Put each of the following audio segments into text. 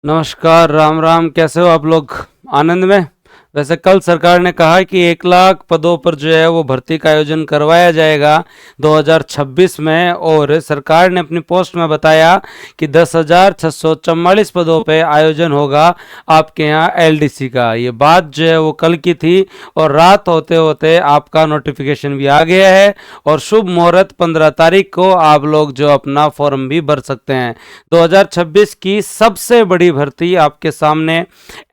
नमस्कार, राम राम। कैसे हो आप लोग? आनंद में? वैसे कल सरकार ने कहा कि 1 लाख पदों पर जो है वो भर्ती का आयोजन करवाया जाएगा 2026 में, और सरकार ने अपनी पोस्ट में बताया कि 10,644 पदों पे आयोजन होगा आपके यहाँ एलडीसी का। ये बात जो है वो कल की थी, और रात होते होते आपका नोटिफिकेशन भी आ गया है, और शुभ मुहूर्त 15 तारीख को आप लोग जो अपना फॉर्म भी भर सकते हैं। 2026 की सबसे बड़ी भर्ती आपके सामने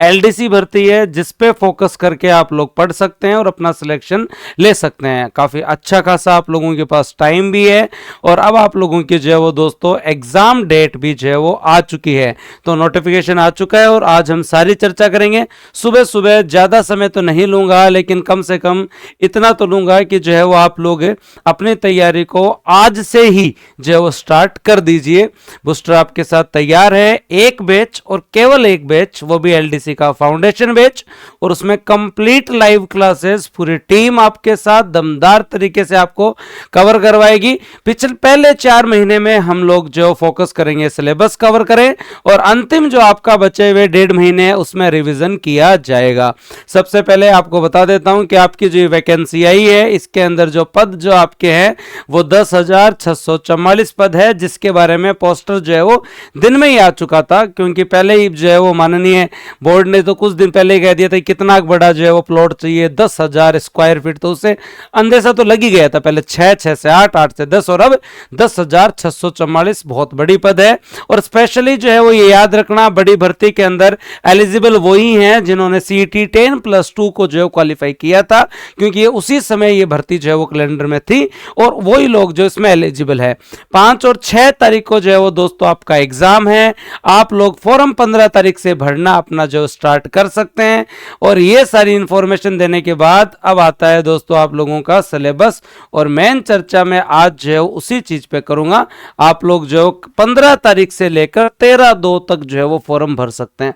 एलडीसी भर्ती है, जिसपे फोकस करके आप लोग पढ़ सकते हैं और अपना सिलेक्शन ले सकते हैं। काफ़ी अच्छा खासा आप लोगों के पास टाइम भी है, और अब आप लोगों की जो है वो दोस्तों एग्ज़ाम डेट भी जो है वो आ चुकी है। तो नोटिफिकेशन आ चुका है, और आज हम सारी चर्चा करेंगे। सुबह सुबह ज़्यादा समय तो नहीं लूँगा, लेकिन कम से कम इतना तो लूँगा कि जो है वो आप लोग अपनी तैयारी को आज से ही जो है वो स्टार्ट कर दीजिए। बूस्टर आपके साथ तैयार है, एक बैच और केवल एक बैच, वो भी एलडीसी का फाउंडेशन बैच, और उसमें कंप्लीट लाइव क्लासेस पूरी टीम आपके साथ दमदार तरीके से आपको कवर करवाएगी। पहले 4 महीने में हम लोग जो फोकस करेंगे सिलेबस कवर करें, और अंतिम जो आपका बचे हुए 1.5 महीने है उसमें रिवीजन किया जाएगा। सबसे पहले आपको बता देता हूं कि आपकी जो वैकेंसी आई है, इसके अंदर जो पद जो आपके हैं वो 10,644 पद है, जिसके बारे में पोस्टर जो है वो दिन में ही आ चुका था, क्योंकि पहले ही जो है वो माननीय बोर्ड ने तो कुछ दिन पहले ही कह दिया था कितना बड़ा जो है वो प्लॉट चाहिए, 10,000 स्क्वायर फीट। तो उससे अंदेशा तो लग ही गया था पहले, 6 से 8, 8 से 10, और अब 10,644 बहुत बड़ी पद है। और स्पेशली जो है वो ये याद रखना, बड़ी भर्ती के अंदर एलिजिबल वही हैं जिन्होंने सीईटी 10+2 को जो है क्वालिफाई किया था, क्योंकि ये उसी समय ये भर्ती जो है वो कैलेंडर में थी, और वही लोग जो इसमें एलिजिबल है। 5 और 6 तारीख को जो है वो दोस्तों आपका एग्जाम है। आप लोग फॉर्म 15 तारीख से भरना अपना जो स्टार्ट कर सकते हैं। और ये सारी इंफॉर्मेशन देने के बाद अब आता है दोस्तों आप लोगों का सिलेबस, और मेन चर्चा में आज जो है उसी चीज पे करूंगा। आप लोग जो 15 तारीख से लेकर 13/2 तक जो है वो फॉर्म भर सकते हैं।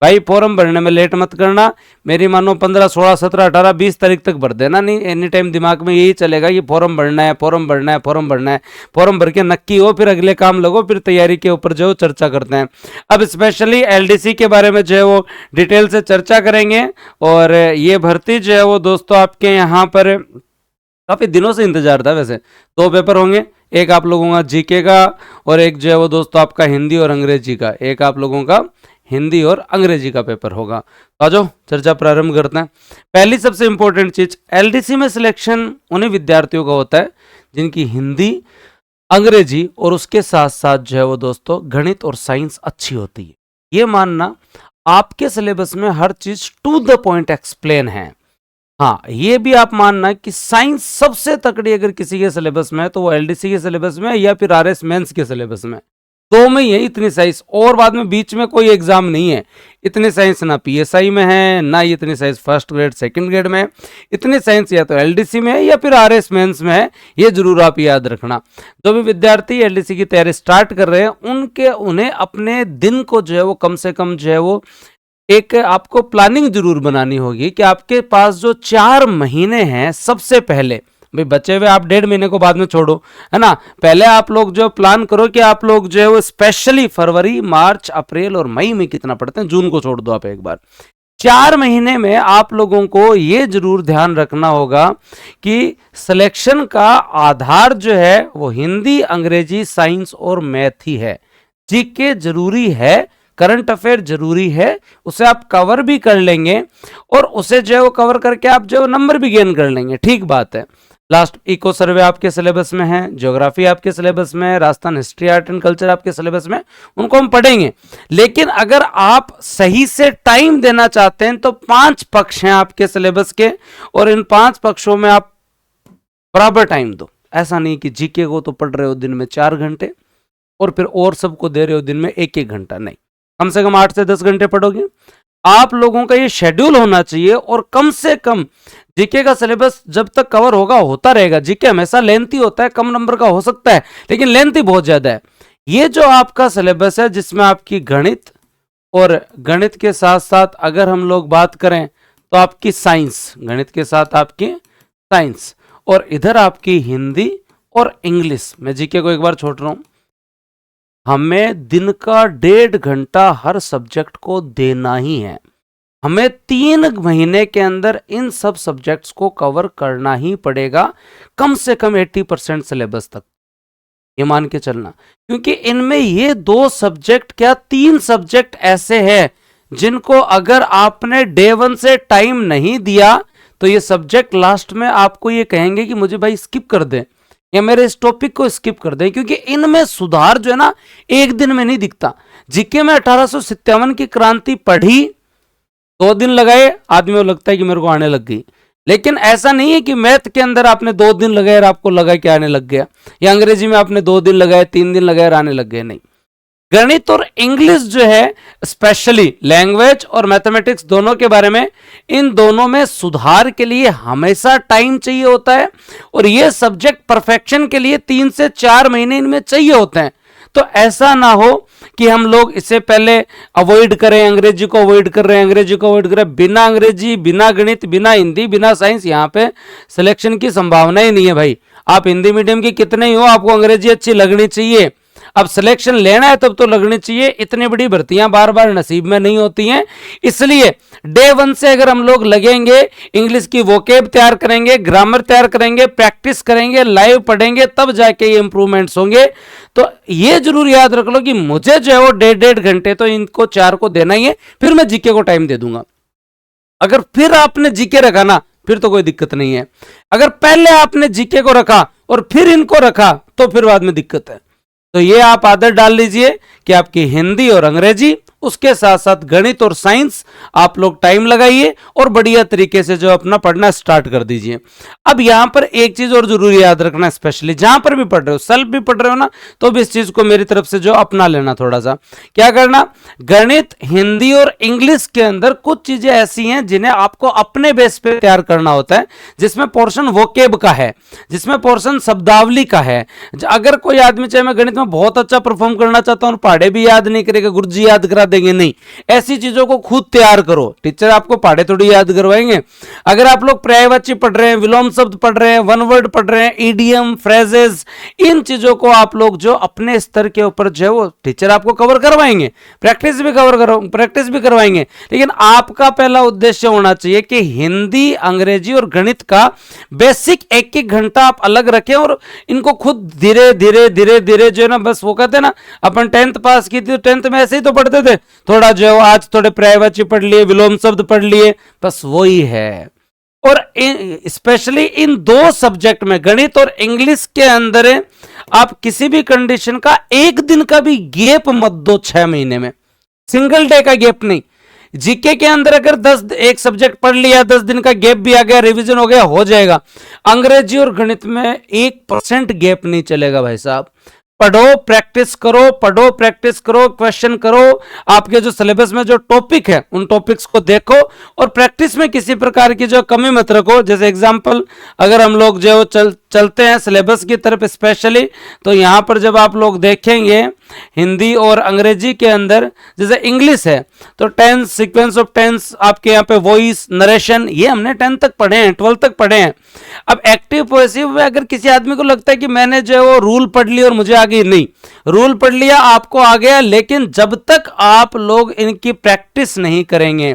भाई फॉर्म भरने में लेट मत करना, मेरी मानो 15, 16, 17, 18, 20 तारीख तक भर देना। नहीं एनी टाइम दिमाग में यही चलेगा कि फॉर्म भरना है, फॉर्म भरना है, फॉर्म भरना है। फॉर्म भर के नक्की हो, फिर अगले काम लगो, फिर तैयारी के ऊपर जो चर्चा करते हैं। अब स्पेशली एलडीसी के बारे में जो है वो डिटेल से चर्चा करेंगे। और ये भर्ती जो है वो दोस्तों आपके यहाँ पर काफ़ी दिनों से इंतजार था। वैसे 2 पेपर होंगे, एक आप लोगों का जीके का, और एक जो है वो दोस्तों आपका हिंदी और अंग्रेजी का। एक आप लोगों का हिंदी और अंग्रेजी का पेपर होगा। तो आ जाओ चर्चा प्रारंभ करते हैं। पहली सबसे इंपॉर्टेंट चीज, एलडीसी में सिलेक्शन उन्हीं विद्यार्थियों का होता है जिनकी हिंदी, अंग्रेजी और उसके साथ साथ जो है वो दोस्तों गणित और साइंस अच्छी होती है। ये मानना आपके सिलेबस में हर चीज टू द पॉइंट एक्सप्लेन है। हाँ, ये भी आप मानना कि साइंस सबसे तकड़ी अगर किसी के सिलेबस में है तो वो एलडीसी के सिलेबस में है, या फिर आरएस मेंस के सिलेबस में। 2 में ही है इतनी साइंस, और बाद में बीच में कोई एग्जाम नहीं है। इतनी साइंस ना पीएसआई में है, ना इतनी science first grade second grade में। इतनी साइंस या तो एलडीसी में है या फिर आरएस मेंस में है। ये जरूर आप याद रखना। जो भी विद्यार्थी एलडीसी की तैयारी स्टार्ट कर रहे हैं उन्हें अपने दिन को जो है वो कम से कम जो है वो एक आपको प्लानिंग जरूर बनानी होगी कि आपके पास जो 4 महीने हैं, सबसे पहले भाई बचे हुए आप 1.5 महीने को बाद में छोड़ो, है ना। पहले आप लोग जो प्लान करो कि आप लोग जो है वो स्पेशली फरवरी, मार्च, अप्रैल और मई में कितना पढ़ते हैं, जून को छोड़ दो आप एक बार। 4 महीने में आप लोगों को ये जरूर ध्यान रखना होगा कि सिलेक्शन का आधार जो है वो हिंदी, अंग्रेजी, साइंस और मैथ ही है। जीके जरूरी है, करंट अफेयर जरूरी है, उसे आप कवर भी कर लेंगे, और उसे जो है वो कवर करके आप जो नंबर भी गेन कर लेंगे, ठीक बात है। लास्ट इको सर्वे आपके सिलेबस में है, ज्योग्राफी आपके सिलेबस में है, Rajasthan history, art and culture आपके सिलेबस में, उनको हम पढ़ेंगे। लेकिन अगर आप सही से टाइम देना चाहते हैं तो 5 पक्ष हैं आपके सिलेबस के, और इन 5 पक्षों में आप बराबर टाइम दो। ऐसा नहीं कि जीके को तो पढ़ रहे हो दिन में 4 घंटे और फिर और सबको दे रहे हो दिन में 1-1 घंटा, नहीं। कम से कम 8 से 10 घंटे पढ़ोगे। आप लोगों का ये शेड्यूल होना चाहिए, और कम से कम जीके का सिलेबस जब तक कवर होगा होता रहेगा। जीके हमेशा लेंथी होता है, कम नंबर का हो सकता है, लेकिन लेंथी बहुत ज्यादा है। ये जो आपका सिलेबस है जिसमें आपकी गणित, और गणित के साथ साथ अगर हम लोग बात करें तो आपकी साइंस, गणित के साथ आपकी साइंस, और इधर आपकी हिंदी और इंग्लिश। मैं जीके को एक बार छोड़ रहा हूं, हमें दिन का 1.5 घंटा हर सब्जेक्ट को देना ही है। हमें 3 महीने के अंदर इन सब सब्जेक्ट्स को कवर करना ही पड़ेगा, कम से कम 80% सिलेबस तक, ये मान के चलना। क्योंकि इनमें ये 2 सब्जेक्ट क्या 3 सब्जेक्ट ऐसे हैं जिनको अगर आपने डे 1 से टाइम नहीं दिया तो ये सब्जेक्ट लास्ट में आपको ये कहेंगे कि मुझे भाई स्किप कर दे या मेरे इस टॉपिक को स्किप कर दे। क्योंकि इनमें सुधार जो है ना एक दिन में नहीं दिखता। जीके में 1857 की क्रांति पढ़ी, 2 दिन लगाए, आदमी को लगता है कि मेरे को आने लग गई। लेकिन ऐसा नहीं है कि मैथ के अंदर आपने 2 दिन लगाए और आपको लगा कि आने लग गया, या अंग्रेजी में आपने 2 दिन लगाए 3 दिन लगाए और आने लग गए, नहीं। गणित और इंग्लिश जो है, स्पेशली लैंग्वेज और मैथमेटिक्स दोनों के बारे में, इन दोनों में सुधार के लिए हमेशा टाइम चाहिए होता है। और ये सब्जेक्ट परफेक्शन के लिए 3 से 4 महीने इनमें चाहिए होते हैं। तो ऐसा ना हो कि हम लोग इससे पहले अवॉइड करें, अंग्रेजी को अवॉइड कर रहे हैं, अंग्रेजी को अवॉइड करें। बिना अंग्रेजी, बिना गणित, बिना हिंदी, बिना साइंस, यहाँ पे सिलेक्शन की संभावना ही नहीं है भाई। आप हिंदी मीडियम के कितने ही हो, आपको अंग्रेजी अच्छी लगनी चाहिए। अब सिलेक्शन लेना है तब तो लगनी चाहिए। इतनी बड़ी भर्तियां बार बार नसीब में नहीं होती हैं। इसलिए डे 1 से अगर हम लोग लगेंगे, इंग्लिश की वोकेब तैयार करेंगे, ग्रामर तैयार करेंगे, प्रैक्टिस करेंगे, लाइव पढ़ेंगे, तब जाके ये इंप्रूवमेंट्स होंगे। तो ये जरूर याद रख लो कि मुझे जो है वो 1.5 घंटे तो इनको 4 को देना ही है, फिर मैं जीके को टाइम दे दूंगा। अगर फिर आपने जीके रखा ना, फिर तो कोई दिक्कत नहीं है। अगर पहले आपने जीके को रखा और फिर इनको रखा तो फिर बाद में दिक्कत है। तो ये आप आदत डाल लीजिए कि आपकी हिंदी और अंग्रेजी, उसके साथ साथ गणित और साइंस आप लोग टाइम लगाइए और बढ़िया तरीके से जो अपना पढ़ना स्टार्ट कर दीजिए। अब यहां पर एक चीज और जरूरी याद रखना, स्पेशली जहां पर भी पढ़ रहे हो, सेल्फ भी पढ़ रहे हो ना, तो भी इस चीज को मेरी तरफ से जो अपना लेना, थोड़ा सा क्या करना, गणित, हिंदी और इंग्लिश के अंदर कुछ चीजें ऐसी हैं जिन्हें आपको अपने बेस पे तैयार करना होता है, जिसमें पोर्शन वोकेब का है, जिसमें पोर्शन शब्दावली का है। अगर कोई आदमी चाहे मैं गणित में बहुत अच्छा परफॉर्म करना चाहता हूं, पहाड़े भी याद नहीं करेगा, गुरुजी याद करा देंगे, नहीं। ऐसी चीजों को खुद तैयार करो, टीचर आपको पहाड़े थोड़ी याद करवाएंगे। अगर आप लोग पर्यायवाची पढ़ रहे हैं, विलोम शब्द पढ़ रहे हैं, वन वर्ड पढ़ रहे हैं, ईडियम, फ्रेजेस, इन चीजों को आप लोग जो अपने स्तर के ऊपर जो है वो टीचर आपको कवर करवाएंगे, प्रैक्टिस भी करवाएंगे। लेकिन आपका पहला उद्देश्य होना चाहिए कि हिंदी, अंग्रेजी और गणित का बेसिक 1-1 घंटा आप अलग रखें और इनको खुद धीरे धीरे जो है ना, बस वो कहते हैं ना, अपन 10th पास की थी, 10th में ऐसे ही तो पढ़ते थे, थोड़ा जो है आज थोड़े पर्यायवाची पढ़ लिए, विलोम शब्द पढ़ लिए, बस वही है। और स्पेशली इन 2 सब्जेक्ट में, गणित और इंग्लिश के अंदर, आप किसी भी कंडीशन का 1 दिन का भी गैप मत दो 6 महीने में, सिंगल डे का गैप नहीं। जीके के अंदर अगर 1 सब्जेक्ट पढ़ लिया, 10 दिन का गैप भी आ गया, रिवीजन हो गया, हो जाएगा। अंग्रेजी और गणित में 1% गैप नहीं चलेगा भाई साहब। पढ़ो, प्रैक्टिस करो, क्वेश्चन करो, आपके जो सिलेबस में जो टॉपिक है उन टॉपिक्स को देखो और प्रैक्टिस में किसी प्रकार की जो कमी मत रखो। जैसे एग्जांपल, अगर हम लोग जो चलते हैं सिलेबस की तरफ स्पेशली, तो यहां पर जब आप लोग देखेंगे हिंदी और अंग्रेजी के अंदर, जैसे इंग्लिश है तो टेंस, सीक्वेंस ऑफ टेंस, आपके यहाँ पे वॉइस, नरेशन, ये हमने 10 तक पढ़े हैं, 12 तक पढ़े हैं। अब एक्टिव पॉसेसिव में अगर किसी आदमी को लगता है कि मैंने जो है वो रूल पढ़ लिया और मुझे आगे, नहीं, रूल पढ़ लिया, आपको आ गया, लेकिन जब तक आप लोग इनकी प्रैक्टिस नहीं करेंगे,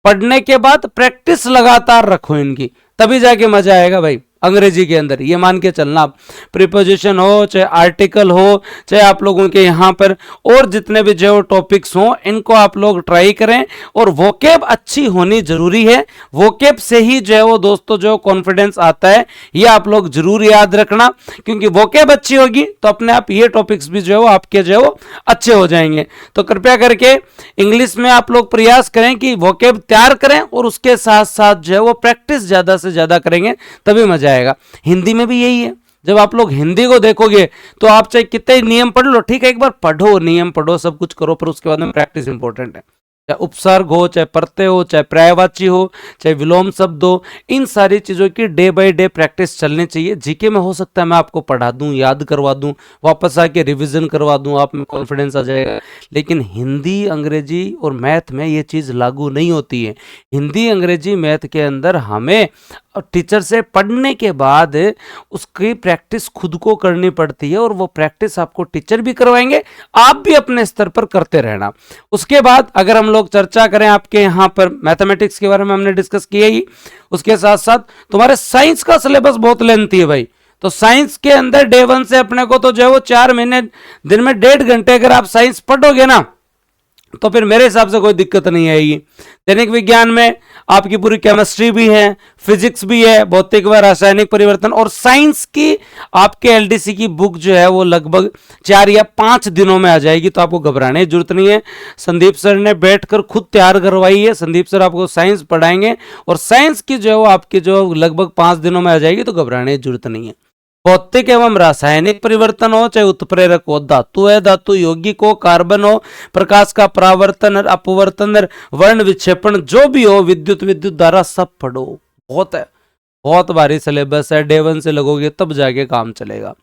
पढ़ने के बाद प्रैक्टिस लगातार रखो इनकी, तभी जाके मजा आएगा भाई अंग्रेजी के अंदर। ये मान के चलना, आप प्रीपोजिशन हो, चाहे आर्टिकल हो, चाहे आप लोगों के यहाँ पर और जितने भी जो टॉपिक्स हो, इनको आप लोग ट्राई करें। और वोकेब अच्छी होनी जरूरी है, वोकेब से ही जो है वो दोस्तों जो कॉन्फिडेंस आता है, ये आप लोग जरूर याद रखना। क्योंकि वोकेब अच्छी होगी तो अपने आप ये टॉपिक्स भी जो है वो आपके जो है वो अच्छे हो जाएंगे। तो कृपया करके इंग्लिश में आप लोग प्रयास करें कि वोकेब तैयार करें और उसके साथ साथ जो है वो प्रैक्टिस ज्यादा से ज्यादा करेंगे, तभी मजा आएगा। हिंदी में भी यही है, जब आप लोग हिंदी को देखोगे तो आप चाहे कितने नियम पढ़ लो, ठीक है, एक बार पढ़ो, नियम पढ़ो, सब कुछ करो, पर उसके बाद में प्रैक्टिस इंपॉर्टेंट है। चाहे उपसर्ग हो, चाहे प्रत्यय हो, चाहे पर्यायवाची हो, चाहे विलोम शब्द हो, इन सारी चीज़ों की डे बाय डे प्रैक्टिस चलनी चाहिए। जीके में हो सकता है मैं आपको पढ़ा दूं, याद करवा दूं, वापस आके रिवीजन करवा दूं, आप में कॉन्फिडेंस आ जाएगा। लेकिन हिंदी, अंग्रेजी और मैथ में ये चीज़ लागू नहीं होती है। हिंदी, अंग्रेजी, मैथ के अंदर हमें टीचर से पढ़ने के बाद उसकी प्रैक्टिस खुद को करनी पड़ती है, और वो प्रैक्टिस आपको टीचर भी करवाएंगे, आप भी अपने स्तर पर करते रहना। उसके बाद अगर हम लोग चर्चा करें, आपके यहाँ पर मैथमेटिक्स के बारे में हमने डिस्कस किया ही, उसके साथ साथ तुम्हारे साइंस का सिलेबस बहुत लेंथी है भाई। तो साइंस के अंदर डे 1 से अपने को तो जो है वो 4 महीने, दिन में 1.5 घंटे अगर आप साइंस पढ़ोगे ना, तो फिर मेरे हिसाब से कोई दिक्कत नहीं आएगी। दैनिक विज्ञान में आपकी पूरी केमिस्ट्री भी है, फिजिक्स भी है, भौतिक व रासायनिक परिवर्तन, और साइंस की आपके एलडीसी की बुक जो है वो लगभग 4 या 5 दिनों में आ जाएगी, तो आपको घबराने की जरूरत नहीं है। संदीप सर ने बैठकर खुद तैयार करवाई है, संदीप सर आपको साइंस पढ़ाएंगे, और साइंस की जो है वो आपकी जो लगभग 5 दिनों में आ जाएगी, तो घबराने की जरूरत नहीं है। भौतिक एवं रासायनिक परिवर्तन हो, चाहे उत्प्रेरक हो, धातु है, धातु यौगिक हो, कार्बन हो, प्रकाश का परावर्तन, अपवर्तन, वर्ण विक्षेपण, जो भी हो, विद्युत धारा, सब पढ़ो। बहुत है, बहुत भारी सिलेबस है, डे 1 से लगोगे तब जाके काम चलेगा।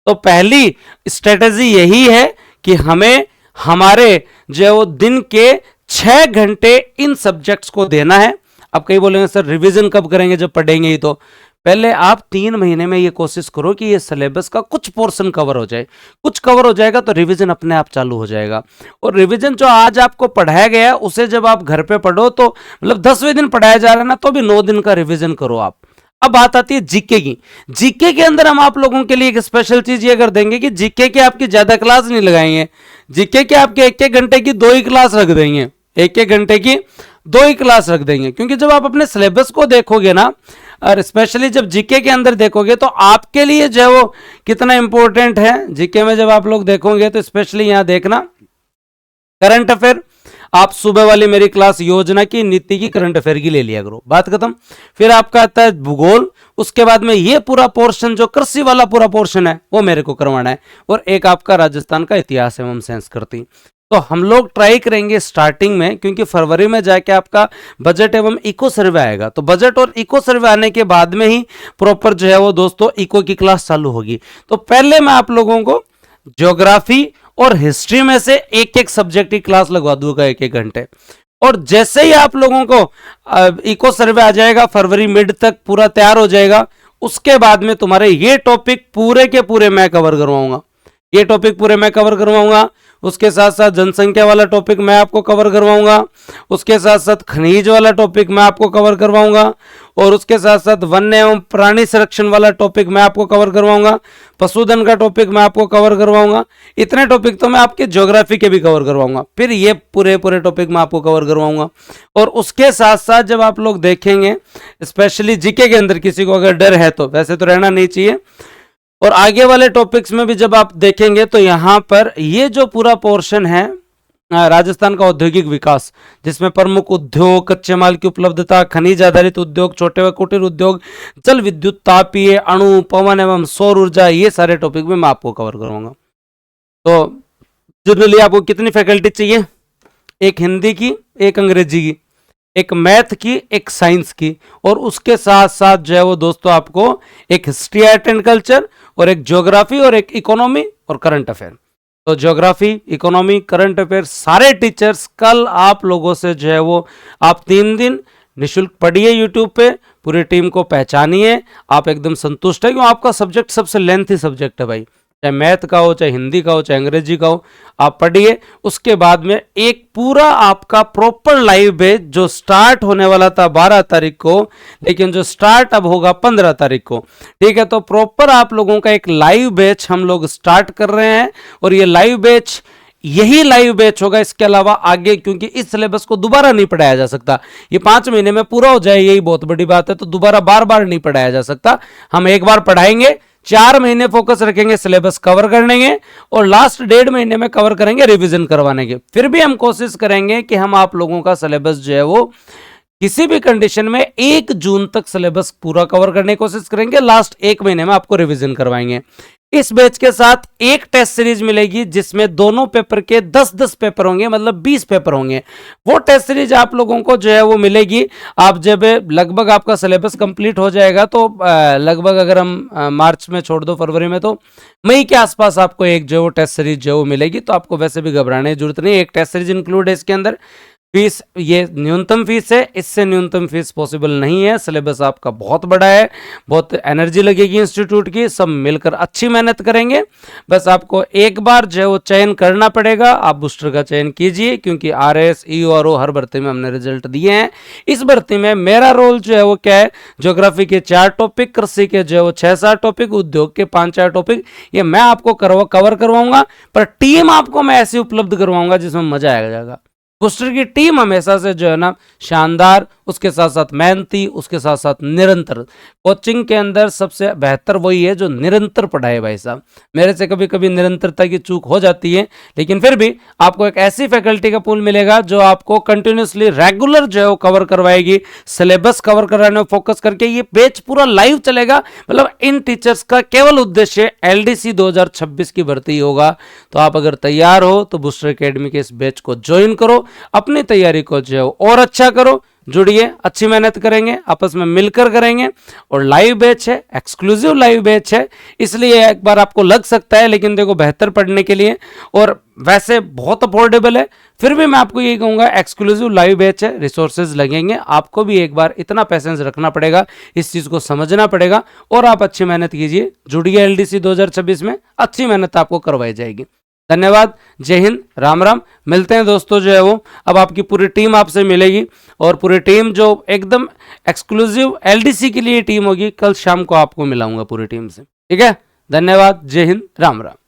तो पहली स्ट्रेटेजी यही है कि हमें हमारे जो दिन के 6 घंटे इन सब्जेक्ट्स को देना है। अब कई बोलेंगे सर रिवीजन कब करेंगे, जब पढ़ेंगे ही तो। पहले आप 3 महीने में ये कोशिश करो कि ये सिलेबस का कुछ पोर्शन कवर हो जाए। कुछ कवर हो जाएगा तो रिवीजन अपने आप चालू हो जाएगा। और रिवीजन जो आज आपको पढ़ाया गया उसे जब आप घर पे पढ़ो, तो मतलब 10वें दिन पढ़ाया जा रहा है ना, तो भी 9 दिन का रिवीजन करो आप। अब बात आती है जीके की। जीके के अंदर हम आप लोगों के लिए एक स्पेशल चीज ये कर देंगे कि जीके के आपकी ज्यादा क्लास नहीं लगाएंगे। जीके के आपके 1-1 घंटे की 2 ही क्लास रख देंगे, 1-1 घंटे की 2 ही क्लास रख देंगे। क्योंकि जब आप अपने सिलेबस को देखोगे ना, और स्पेशली जब जीके के अंदर देखोगे, तो आपके लिए जो है वो कितना इंपॉर्टेंट है। जीके में जब आप लोग देखोगे तो स्पेशली यहां देखना करंट अफेयर। आप सुबह वाली मेरी क्लास योजना की, नीति की, करंट अफेयर की ले लिया करो, बात खत्म। फिर आपका आता है भूगोल, उसके बाद में ये पूरा पोर्शन जो कृषि वाला पूरा पोर्शन है वो मेरे को करवाना है, और एक आपका राजस्थान का इतिहास एवं संस्कृति। तो हम लोग ट्राई करेंगे स्टार्टिंग में, क्योंकि फरवरी में जाके आपका बजट एवं इको सर्वे आएगा, तो बजट और इको सर्वे आने के बाद में ही प्रॉपर जो है वो दोस्तों इको की क्लास चालू होगी। तो पहले मैं आप लोगों को ज्योग्राफी और हिस्ट्री में से 1-1 सब्जेक्ट की क्लास लगवा दूंगा 1-1 घंटे। और जैसे ही आप लोगों को इको सर्वे आ जाएगा, फरवरी मिड तक पूरा तैयार हो जाएगा, उसके बाद में तुम्हारे ये टॉपिक पूरे के पूरे मैं कवर करवाऊंगा। ये टॉपिक पूरे मैं कवर करवाऊंगा। उसके साथ साथ जनसंख्या वाला टॉपिक मैं आपको कवर करवाऊंगा। उसके साथ साथ खनिज वाला टॉपिक मैं आपको कवर करवाऊंगा। और उसके साथ साथ वन्य एवं प्राणी संरक्षण वाला टॉपिक मैं आपको कवर करवाऊंगा। पशुधन का टॉपिक मैं आपको कवर करवाऊंगा। इतने टॉपिक तो मैं आपके ज्योग्राफी के भी कवर करवाऊंगा। फिर ये पूरे टॉपिक मैं आपको कवर करवाऊंगा। और उसके साथ साथ जब आप लोग देखेंगे, स्पेशली जीके के अंदर किसी को अगर डर है, तो वैसे तो रहना नहीं चाहिए, और आगे वाले टॉपिक्स में भी जब आप देखेंगे तो यहां पर ये जो पूरा पोर्शन है राजस्थान का औद्योगिक विकास, जिसमें प्रमुख उद्योग, कच्चे माल की उपलब्धता, खनिज आधारित उद्योग, छोटे व कुटीर उद्योग, जल विद्युत, तापीय, अणु, पवन एवं सौर ऊर्जा, ये सारे टॉपिक में मैं आपको कवर करूंगा। तो जनरली आपको कितनी फैकल्टी चाहिए? एक हिंदी की, एक अंग्रेजी की, एक मैथ की, एक साइंस की, और उसके साथ साथ जो है वो दोस्तों आपको एक हिस्ट्री, आर्ट एंड कल्चर, और एक ज्योग्राफी, और एक इकोनॉमी और करंट अफेयर। तो ज्योग्राफी, इकोनॉमी, करंट अफेयर सारे टीचर्स कल आप लोगों से जो है वो आप 3 दिन निःशुल्क पढ़िए यूट्यूब पे, पूरी टीम को पहचानिए, आप एकदम संतुष्ट है, क्यों आपका सब्जेक्ट सबसे लेंथी सब्जेक्ट है भाई, चाहे मैथ का हो, चाहे हिंदी का हो, चाहे अंग्रेजी का हो, आप पढ़िए। उसके बाद में एक पूरा आपका प्रॉपर लाइव बैच जो स्टार्ट होने वाला था 12 तारीख को, लेकिन जो स्टार्ट अब होगा 15 तारीख को, ठीक है। तो प्रॉपर आप लोगों का एक लाइव बैच हम लोग स्टार्ट कर रहे हैं, और ये लाइव बैच यही लाइव बैच होगा, इसके अलावा आगे, क्योंकि इस सिलेबस को दोबारा नहीं पढ़ाया जा सकता, ये 5 महीने में पूरा हो जाए, यही बहुत बड़ी बात है, तो दोबारा बार बार नहीं पढ़ाया जा सकता। हम एक बार पढ़ाएंगे, 4 महीने फोकस रखेंगे सिलेबस कवर करने के, और लास्ट 1.5 महीने में कवर करेंगे रिवीजन करवाने के। फिर भी हम कोशिश करेंगे कि हम आप लोगों का सिलेबस जो है वो किसी भी कंडीशन में 1 जून तक सिलेबस पूरा कवर करने की कोशिश करेंगे, लास्ट 1 महीने में आपको रिवीजन करवाएंगे। इस बैच के साथ एक टेस्ट सीरीज मिलेगी जिसमें दोनों पेपर के 10-10 पेपर होंगे, मतलब 20 पेपर होंगे। वो टेस्ट सीरीज आप लोगों को जो है वो मिलेगी। आप जब लगभग आपका सिलेबस कंप्लीट हो जाएगा तो लगभग अगर हम मार्च में छोड़ दो, फरवरी में, तो मई के आसपास आपको एक जो वो टेस्ट सीरीज जो वो मिलेगी। तो आपको वैसे भी घबराने की जरूरत नहीं, एक टेस्ट सीरीज इंक्लूड है इसके अंदर। फीस ये न्यूनतम फीस है, इससे न्यूनतम फीस पॉसिबल नहीं है। सिलेबस आपका बहुत बड़ा है, बहुत एनर्जी लगेगी इंस्टीट्यूट की, सब मिलकर अच्छी मेहनत करेंगे। बस आपको एक बार जो है वो चयन करना पड़ेगा। आप बूस्टर का चयन कीजिए, क्योंकि RS EO हर भर्ती में हमने रिजल्ट दिए हैं। इस भर्ती में मेरा रोल जो है वो क्या है, ज्योग्राफी के 4 टॉपिक, कृषि के जो है वो 6-7 टॉपिक, उद्योग के 5-4 टॉपिक, ये मैं आपको कवर करवाऊंगा। पर टीम आपको मैं ऐसी उपलब्ध करवाऊंगा जिसमें मजा आ जाएगा। बूस्टर की टीम हमेशा से जो है ना शानदार, उसके साथ साथ मेहनती, उसके साथ साथ निरंतर। कोचिंग के अंदर सबसे बेहतर वही है जो निरंतर पढ़ाए भाई साहब। मेरे से कभी कभी निरंतरता की चूक हो जाती है, लेकिन फिर भी आपको एक ऐसी फैकल्टी का पूल मिलेगा जो आपको कंटिन्यूसली रेगुलर जो है वो कवर करवाएगी। सिलेबस कवर कराने में फोकस करके ये बैच पूरा लाइव चलेगा। मतलब इन टीचर्स का केवल उद्देश्य LDC 2026 की भर्ती होगा। तो आप अगर तैयार हो तो बूस्टर एकेडमी के इस बैच को ज्वाइन करो, अपनी तैयारी को जो है और अच्छा करो। जुड़िए, अच्छी मेहनत करेंगे, आपस में मिलकर करेंगे। और लाइव बैच है, एक्सक्लूसिव लाइव बैच है, इसलिए एक बार आपको लग सकता है, लेकिन देखो बेहतर पढ़ने के लिए और वैसे बहुत अफोर्डेबल है। फिर भी मैं आपको यही कहूंगा, एक्सक्लूसिव लाइव बैच है, रिसोर्सेज लगेंगे, आपको भी एक बार इतना पैसेंस रखना पड़ेगा, इस चीज को समझना पड़ेगा और आप अच्छी मेहनत कीजिए। जुड़िए LDC 2026 में, अच्छी मेहनत आपको करवाई जाएगी। धन्यवाद, जय हिंद, राम राम। मिलते हैं दोस्तों जो है वो, अब आपकी पूरी टीम आपसे मिलेगी और पूरी टीम जो एकदम एक्सक्लूसिव LDC के लिए टीम होगी, कल शाम को आपको मिलाऊंगा पूरी टीम से। ठीक है, धन्यवाद, जय हिंद, राम राम।